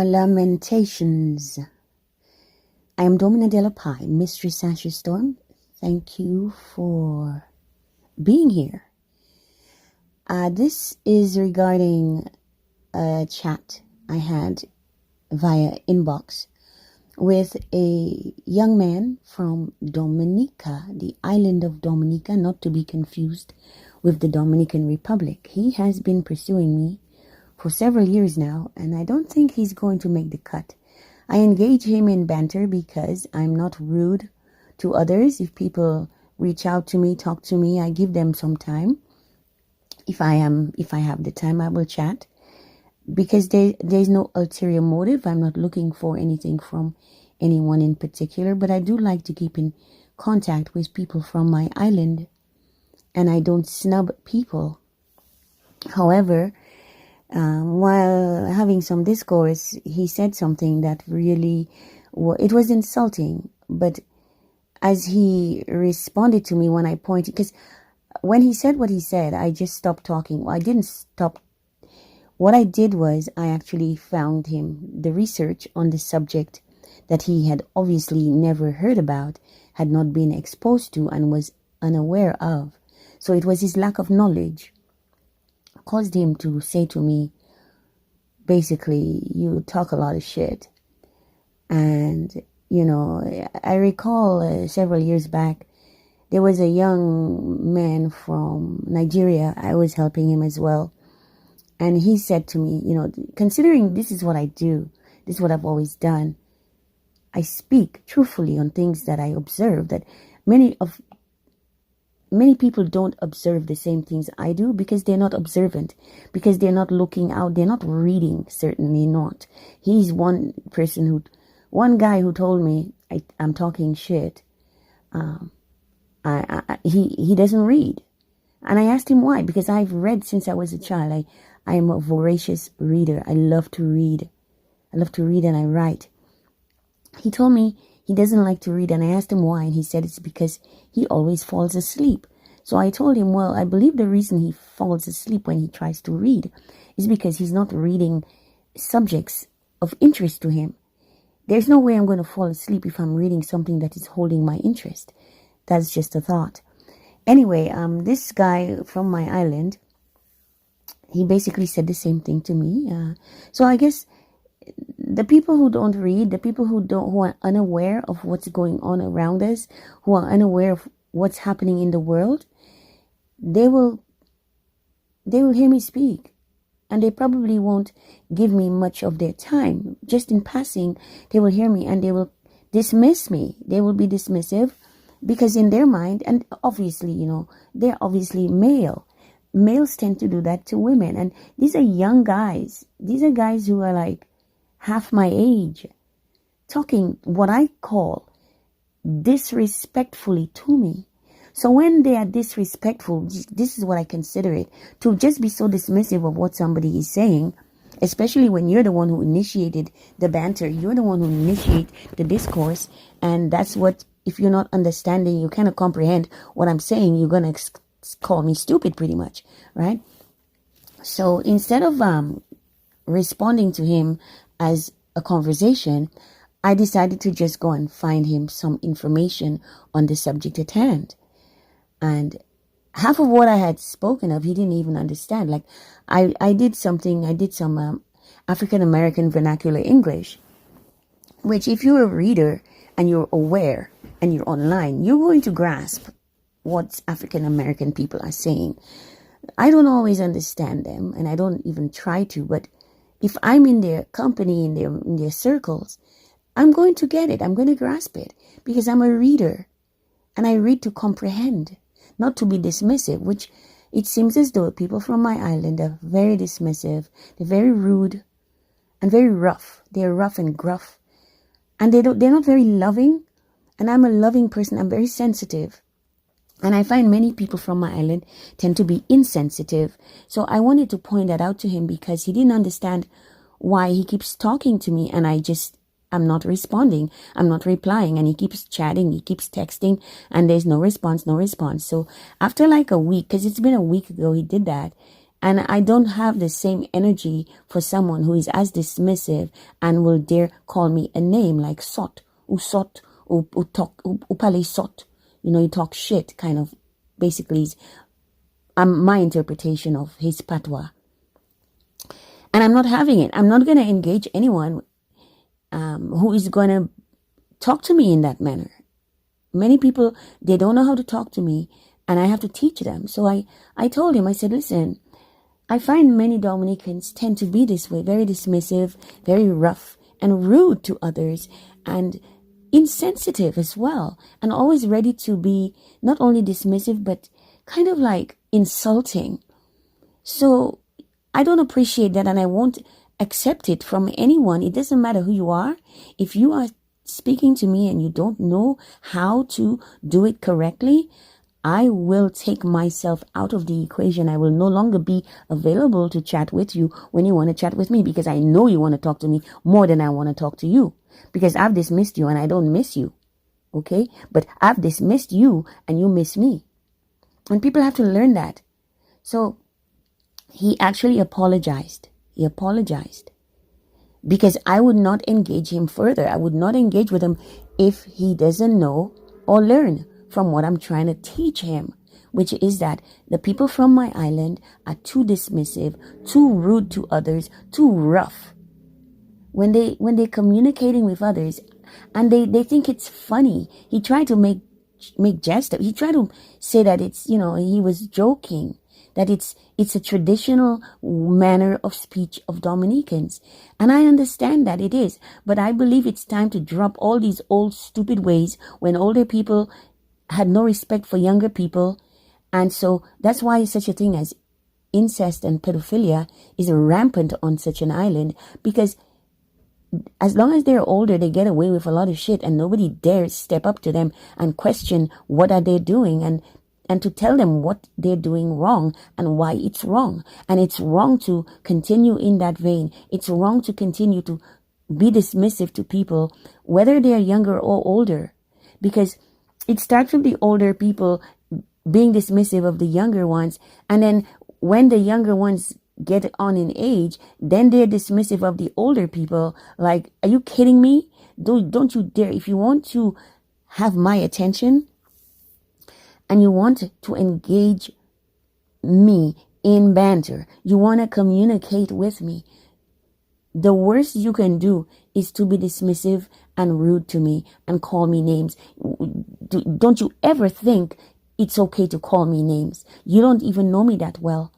Lamentations. I am Domina Della Pie, Mistress Asher Storm. Thank you for being here. This is regarding a chat I had via inbox with a young man from Dominica, the island of Dominica, not to be confused with the Dominican Republic. He has been pursuing me for several years now, and I don't think he's going to make the cut. I engage him in banter because I'm not rude to others. If people reach out to me, talk to me, I give them some time. If I have the time, I will chat, because there's no ulterior motive. I'm not looking for anything from anyone in particular, but I do like to keep in contact with people from my island, and I don't snub people. However, while having some discourse, he said something that really, it was insulting. But as he responded to me when I pointed, because when he said what he said, I just stopped talking. I didn't stop. What I did was I actually found him the research on the subject that he had obviously never heard about, had not been exposed to, and was unaware of. So it was his lack of knowledge caused him to say to me, basically, you talk a lot of shit. And, you know, I recall several years back, there was a young man from Nigeria. I was helping him as well. And he said to me, you know, considering this is what I do, this is what I've always done, I speak truthfully on things that I observe, that many people don't observe the same things I do because they're not observant, because they're not looking out, they're not reading, certainly not. He's one guy who told me I'm talking shit. He doesn't read. And I asked him why, because I've read since I was a child. I am a voracious reader. I love to read. I love to read and I write. He told me he doesn't like to read, and I asked him why, and he said it's because he always falls asleep. So I told him, well, I believe the reason he falls asleep when he tries to read is because he's not reading subjects of interest to him. There's no way I'm going to fall asleep if I'm reading something that is holding my interest. That's just a thought. Anyway, this guy from my island, he basically said the same thing to me. So I guess the people who don't read, the people who are unaware of what's going on around us, who are unaware of what's happening in the world, they will hear me speak, and they probably won't give me much of their time. Just in passing, they will hear me and they will dismiss me. They will be dismissive because in their mind, and obviously, you know, they're obviously male. Males tend to do that to women, and these are young guys. These are guys who are like half my age, talking what I call disrespectfully to me. So when they are disrespectful, this is what I consider it, to just be so dismissive of what somebody is saying, especially when you're the one who initiated the banter, you're the one who initiated the discourse, and that's what, if you're not understanding, you cannot comprehend what I'm saying, you're going to call me stupid pretty much, right? So instead of responding to him as a conversation, I decided to just go and find him some information on the subject at hand. And half of what I had spoken of, he didn't even understand. Like, I did some African American vernacular English, which if you're a reader and you're aware and you're online, you're going to grasp what African American people are saying. I don't always understand them, and I don't even try to, but if I'm in their company, in their circles, I'm going to get it. I'm going to grasp it because I'm a reader, and I read to comprehend, not to be dismissive, which it seems as though people from my island are very dismissive. They're very rude and very rough. They're rough and gruff, and they're not very loving. And I'm a loving person. I'm very sensitive. And I find many people from my island tend to be insensitive. So I wanted to point that out to him because he didn't understand why he keeps talking to me and I'm not responding. I'm not replying. And he keeps chatting. He keeps texting and there's no response. So after like a week, because it's been a week ago he did that, And I don't have the same energy for someone who is as dismissive and will dare call me a name like sot, usot, utok, upale sot. You talk shit, kind of, basically, my interpretation of his patwa. And I'm not having it. I'm not going to engage anyone who is going to talk to me in that manner. Many people, they don't know how to talk to me, and I have to teach them. So I told him, I said, listen, I find many Dominicans tend to be this way, very dismissive, very rough, and rude to others, and insensitive as well, and always ready to be not only dismissive, but kind of like insulting. So I don't appreciate that, and I won't accept it from anyone. It doesn't matter who you are. If you are speaking to me and you don't know how to do it correctly, I will take myself out of the equation. I will no longer be available to chat with you when you want to chat with me, because I know you want to talk to me more than I want to talk to you, because I've dismissed you and I don't miss you. Okay? But I've dismissed you and you miss me. And people have to learn that. So he actually apologized. He apologized because I would not engage him further. I would not engage with him if he doesn't know or learn from what I'm trying to teach him, which is that the people from my island are too dismissive, too rude to others, too rough. When they're communicating with others, and they think it's funny. He tried to make jest of. He tried to say that it's, he was joking, that it's a traditional manner of speech of Dominicans. And I understand that it is, but I believe it's time to drop all these old stupid ways when older people had no respect for younger people. And so that's why such a thing as incest and pedophilia is rampant on such an island, because as long as they're older, they get away with a lot of shit, and nobody dares step up to them and question what are they doing, and to tell them what they're doing wrong and why it's wrong. And it's wrong to continue in that vein. It's wrong to continue to be dismissive to people, whether they're younger or older, because it starts with the older people being dismissive of the younger ones, and then when the younger ones get on in age, then they're dismissive of the older people. Like, are you kidding me? Don't you dare. If you want to have my attention and you want to engage me in banter, you want to communicate with me, the worst you can do is to be dismissive and rude to me and call me names. Don't you ever think it's okay to call me names. You don't even know me that well.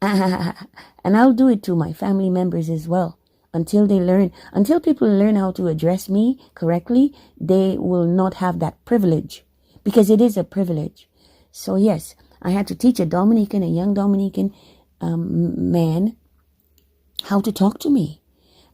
And I'll do it to my family members as well. Until people learn how to address me correctly, they will not have that privilege, because it is a privilege. So yes, I had to teach a young Dominican man how to talk to me.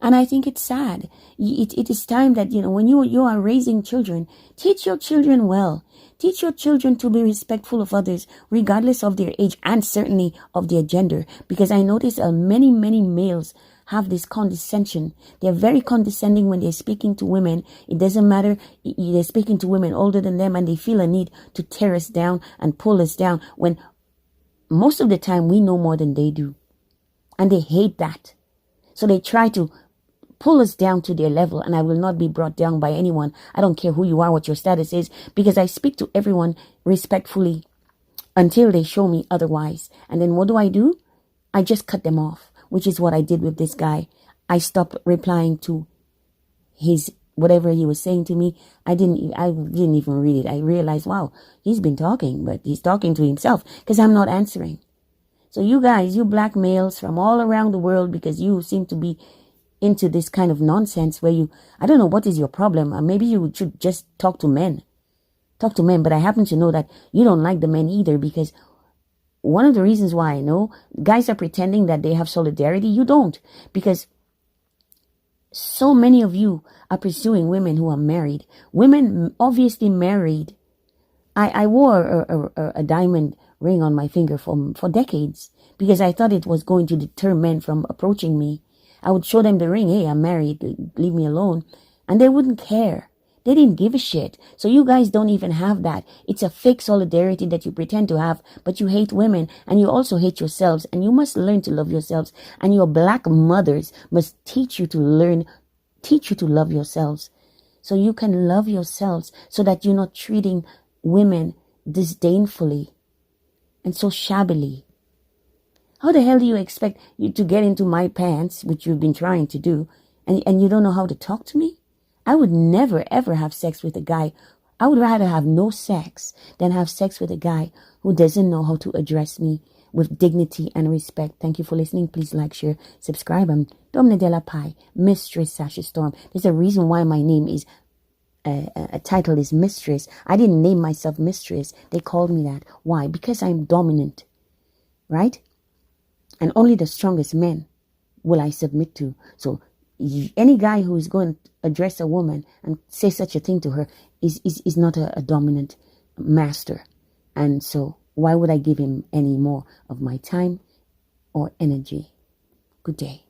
And I think it's sad. It is time that, when you are raising children, teach your children well. Teach your children to be respectful of others, regardless of their age and certainly of their gender. Because I notice many males have this condescension. They're very condescending when they're speaking to women. It doesn't matter. They're speaking to women older than them, and they feel a need to tear us down and pull us down, when most of the time we know more than they do. And they hate that. So they try to pull us down to their level, and I will not be brought down by anyone. I don't care who you are, what your status is, because I speak to everyone respectfully until they show me otherwise. And then what do? I just cut them off, which is what I did with this guy. I stopped replying to his whatever he was saying to me. I didn't even read it. I realized, wow, he's been talking, but he's talking to himself, because I'm not answering. So you guys, you black males from all around the world, because you seem to be into this kind of nonsense where I don't know what is your problem. Maybe you should just talk to men. But I happen to know that you don't like the men either, because one of the reasons why I know guys are pretending that they have solidarity. You don't, because so many of you are pursuing women who are married. Women obviously married. I wore a diamond ring on my finger for decades, because I thought it was going to deter men from approaching me. I would show them the ring. Hey, I'm married. Leave me alone. And they wouldn't care, They didn't give a shit. So you guys don't even have that. It's a fake solidarity that you pretend to have, but you hate women and you also hate yourselves, and you must learn to love yourselves, and your black mothers must teach you to love yourselves, so you can love yourselves, so that you're not treating women disdainfully and so shabbily. How the hell do you expect you to get into my pants, which you've been trying to do, and you don't know how to talk to me? I would never, ever have sex with a guy. I would rather have no sex than have sex with a guy who doesn't know how to address me with dignity and respect. Thank you for listening. Please like, share, subscribe. I'm Domine de la Pie, Mistress Sasha Storm. There's a reason why my name is, a title is Mistress. I didn't name myself Mistress. They called me that. Why? Because I'm dominant, right? And only the strongest men will I submit to. So any guy who is going to address a woman and say such a thing to her is not a dominant master. And so why would I give him any more of my time or energy? Good day.